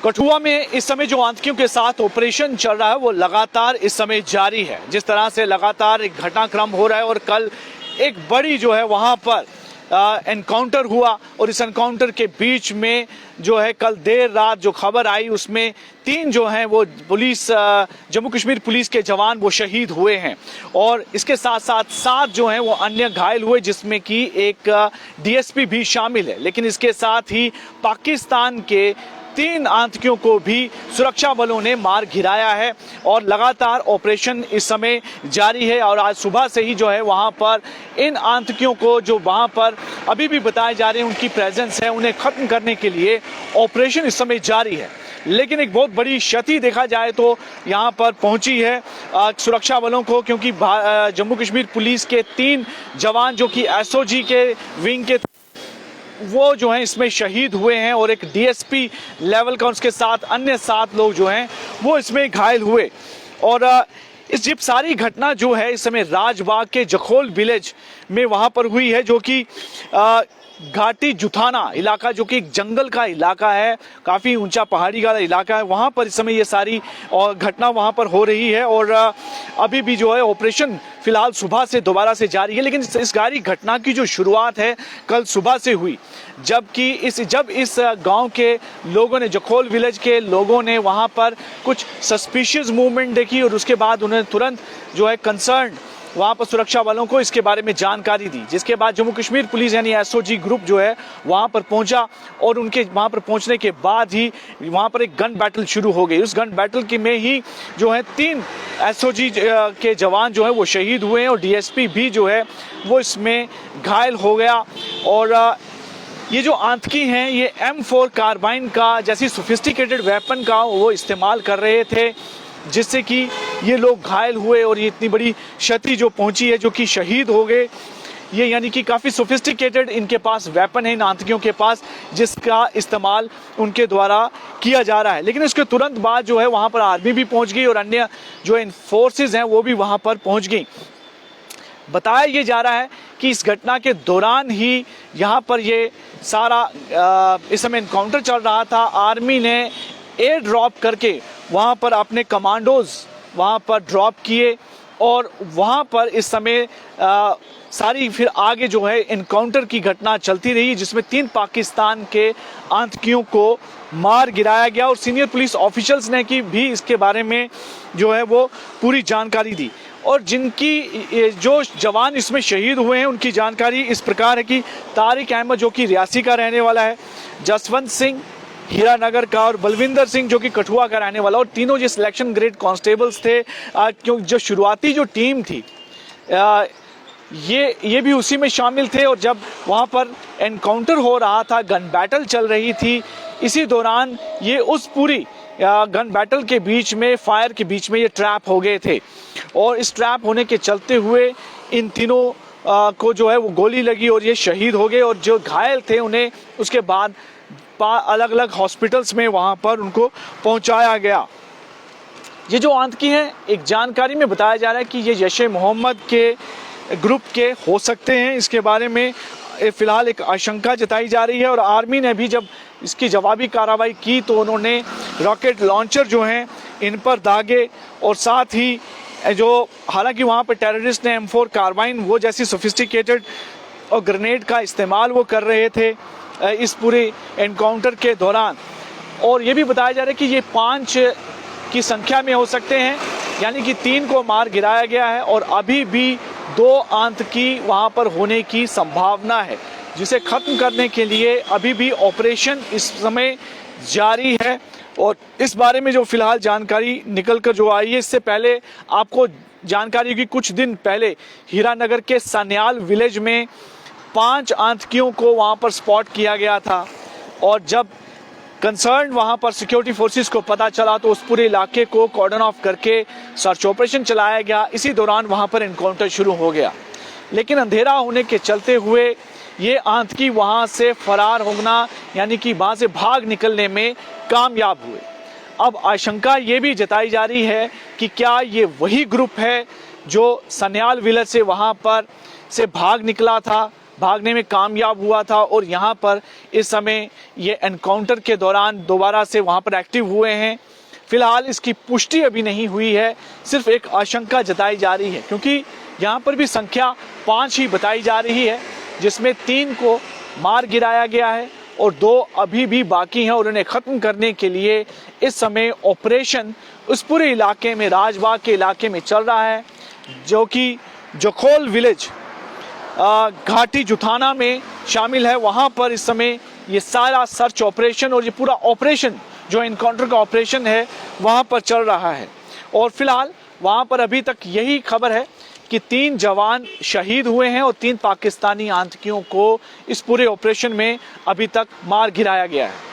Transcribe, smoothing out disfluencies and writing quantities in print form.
कठुआ में इस समय जो आतंकियों के साथ ऑपरेशन चल रहा है वो लगातार इस समय जारी है। जिस तरह से लगातार एक घटनाक्रम हो रहा है और कल एक बड़ी जो है वहां पर एनकाउंटर हुआ और इस एनकाउंटर के बीच में जो है कल देर रात जो खबर आई उसमें 3 जो हैं वो पुलिस जम्मू कश्मीर पुलिस के जवान वो शहीद हुए हैं और इसके साथ साथ 7 जो हैं वो अन्य घायल हुए जिसमें कि एक डीएसपी भी शामिल है। लेकिन इसके साथ ही पाकिस्तान के 3 आतंकियों को भी सुरक्षा बलों ने मार गिराया है और लगातार ऑपरेशन इस समय जारी है। और आज सुबह से ही जो है वहां पर इन आतंकियों को जो वहां पर अभी भी बताए जा रहे हैं उनकी प्रेजेंस है, उन्हें खत्म करने के लिए ऑपरेशन इस समय जारी है। लेकिन एक बहुत बड़ी क्षति देखा जाए तो यहाँ पर पहुंची है सुरक्षा बलों को, क्योंकि जम्मू कश्मीर पुलिस के 3 जवान जो कि एसओजी के विंग के वो जो हैं इसमें शहीद हुए हैं और एक डीएसपी लेवल का उसके साथ अन्य 7 लोग जो हैं वो इसमें घायल हुए। और इस जिप सारी घटना जो है इस समय राजबाग के जखोल विलेज में वहां पर हुई है, जो कि घाटी जुथाना इलाका जो कि एक जंगल का इलाका है, काफी ऊंचा पहाड़ी का इलाका है, वहां पर इस समय ये सारी घटना वहां पर हो रही है। और अभी भी जो है ऑपरेशन फिलहाल सुबह से दोबारा से जारी है। लेकिन इस सारी घटना की जो शुरुआत है कल सुबह से हुई, जब इस गांव के लोगों ने, जखोल विलेज के लोगों ने वहां पर कुछ सस्पिशियस मूवमेंट देखी और उसके बाद उन्होंने तुरंत जो है कंसर्न वहां पर सुरक्षा वालों को इसके बारे में जानकारी दी, जिसके बाद जम्मू कश्मीर पुलिस यानी एसओजी ग्रुप जो है वहां पर पहुंचा और उनके वहां पर पहुंचने के बाद ही वहां पर एक गन बैटल शुरू हो गई। उस गन बैटल की में ही जो है 3 एसओजी के जवान जो है वो शहीद हुए हैं और डीएसपी भी जो है वो इसमें घायल हो गया। और ये जो आतंकी हैं ये M4 कार्बाइन का जैसी सोफिस्टिकेटेड वेपन का वो इस्तेमाल कर रहे थे, जिससे कि ये लोग घायल हुए और ये इतनी बड़ी क्षति जो पहुंची है, जो कि शहीद हो गए। ये यानी कि काफ़ी सोफिस्टिकेटेड इनके पास वेपन है इन आतंकियों के पास, जिसका इस्तेमाल उनके द्वारा किया जा रहा है। लेकिन इसके तुरंत बाद जो है वहाँ पर आर्मी भी पहुँच गई और अन्य जो इन फोर्सेज हैं वो भी वहाँ पर पहुँच गई। बताया ये जा रहा है कि इस घटना के दौरान ही यहाँ पर ये सारा इस समय इनकाउंटर चल रहा था। आर्मी ने एयर ड्रॉप करके वहाँ पर अपने कमांडोज वहाँ पर ड्रॉप किए और वहाँ पर इस समय सारी फिर आगे जो है इनकाउंटर की घटना चलती रही, जिसमें 3 पाकिस्तान के आतंकियों को मार गिराया गया और सीनियर पुलिस ऑफिशियल्स ने की भी इसके बारे में जो है वो पूरी जानकारी दी। और जिनकी जो जवान इसमें शहीद हुए हैं उनकी जानकारी इस प्रकार है कि तारिक अहमद जो कि रियासी का रहने वाला है, जसवंत सिंह हीरानगर का और बलविंदर सिंह जो कि कठुआ का रहने वाला, और तीनों जो सिलेक्शन ग्रेड कांस्टेबल्स थे, क्योंकि जो शुरुआती जो टीम थी ये भी उसी में शामिल थे। और जब वहाँ पर एनकाउंटर हो रहा था, गन बैटल चल रही थी, इसी दौरान ये उस पूरी गन बैटल के बीच में, फायर के बीच में ये ट्रैप हो गए थे और इस ट्रैप होने के चलते हुए इन तीनों को जो है वो गोली लगी और ये शहीद हो गए। और जो घायल थे उन्हें उसके बाद अलग अलग हॉस्पिटल्स में वहां पर उनको पहुंचाया गया। ये जो आतंकी हैं, एक जानकारी में बताया जा रहा है कि ये जैश ए मोहम्मद के ग्रुप के हो सकते हैं। इसके बारे में फिलहाल एक आशंका जताई जा रही है और आर्मी ने भी जब इसकी जवाबी कार्रवाई की तो उन्होंने रॉकेट लॉन्चर जो हैं इन पर दागे और साथ ही जो, हालांकि वहाँ पर टेररिस्ट ने M4 कार्बाइन वो जैसी सोफिस्टिकेटेड और ग्रेनेड का इस्तेमाल वो कर रहे थे इस पूरे एनकाउंटर के दौरान। और ये भी बताया जा रहा है कि ये 5 की संख्या में हो सकते हैं, यानी कि 3 को मार गिराया गया है और अभी भी 2 आतंकी वहाँ पर होने की संभावना है, जिसे खत्म करने के लिए अभी भी ऑपरेशन इस समय जारी है। और इस बारे में जो फिलहाल जानकारी निकल कर जो आई है, इससे पहले आपको जानकारी होगी कुछ दिन पहले हीरानगर के सन्याल विलेज में 5 आतंकियों को वहां पर स्पॉट किया गया था और जब कंसर्न वहां पर सिक्योरिटी फोर्सेस को पता चला तो उस पूरे इलाके को कॉर्डन ऑफ करके सर्च ऑपरेशन चलाया गया। इसी दौरान वहां पर एनकाउंटर शुरू हो गया, लेकिन अंधेरा होने के चलते हुए ये आतंकी वहां से फरार होना यानी कि वहां से भाग निकलने में कामयाब हुए। अब आशंका ये भी जताई जा रही है कि क्या ये वही ग्रुप है जो सन्याल विलेज से वहां पर से भाग निकला था भागने में कामयाब हुआ था और यहाँ पर इस समय ये एनकाउंटर के दौरान दोबारा से वहाँ पर एक्टिव हुए हैं। फिलहाल इसकी पुष्टि अभी नहीं हुई है, सिर्फ एक आशंका जताई जा रही है, क्योंकि यहाँ पर भी संख्या 5 ही बताई जा रही है, जिसमें 3 को मार गिराया गया है और 2 अभी भी बाकी हैं और उन्हें खत्म करने के लिए इस समय ऑपरेशन उस पूरे इलाके में, राजबाग के इलाके में चल रहा है, जो कि जखोल विलेज घाटी जुथाना में शामिल है। वहां पर इस समय ये सारा सर्च ऑपरेशन और ये पूरा ऑपरेशन जो एनकाउंटर का ऑपरेशन है वहां पर चल रहा है। और फिलहाल वहां पर अभी तक यही खबर है कि 3 जवान शहीद हुए हैं और 3 पाकिस्तानी आतंकियों को इस पूरे ऑपरेशन में अभी तक मार गिराया गया है।